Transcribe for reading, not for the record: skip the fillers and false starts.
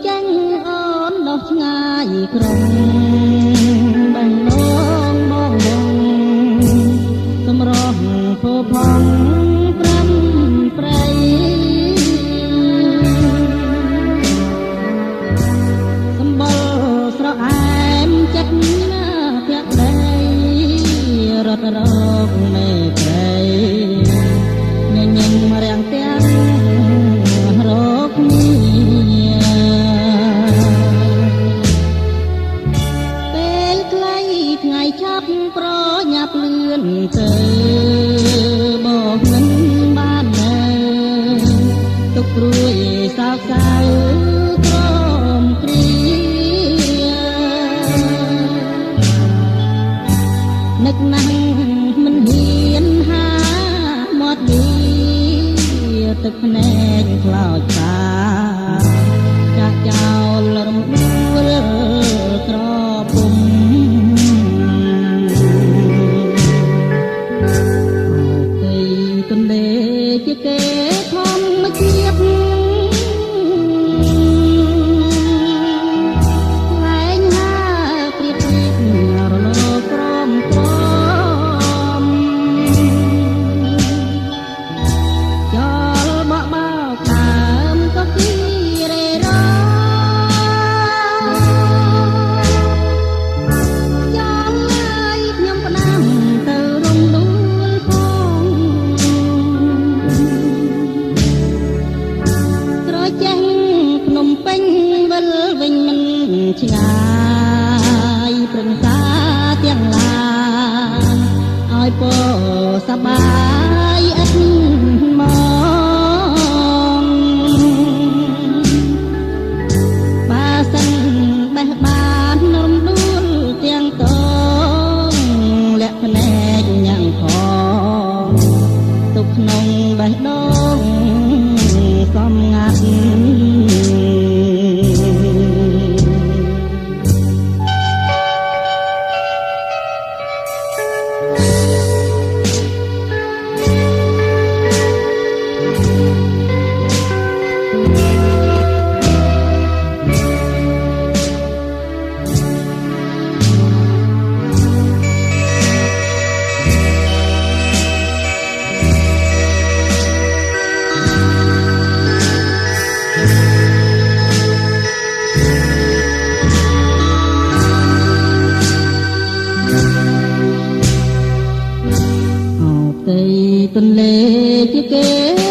ចាញ់អូនដោះឆ្ងាយក្រុងបាញ់ដងបងបងសម្រស់ភោផងប្រាំប្រៃសម្បល់ស្រអែមចិត្តណាភក្តីរត់រកមេព្រៃញញឹមរាំងទាំងរកគ្នាថ្ងៃឆាប់ប្រញាប់លឿនទៅបងមិនបាននៅទុកព្រួយសោកសៅក្រំគ្រានឹកណាស់មិនហ៊ានហាមាត់នេះទឹកភ្នែកខ្លោចតាចាក់ចោលរំដួលក្រពុំជាគេធម្មជាតិលែងហាព្រៀបព្រៀបរលោក្រមក្រមចលបបោកដើមក៏គីរេរចលឡើយខ្ញុំផ្ដាំទៅរំដួលផងចេញភ្នំពេញវិលវិញមិនឆ្ងាយព្រឹងសាទាំងឡានឲ្យពសបាយឥតមកបើសិនបេះបាននំដួលទាំងតងលាក់ភ្នែកញ៉ាំផងទុកក្នុងបេះដូងសំងាត់ទន្លេជាគេ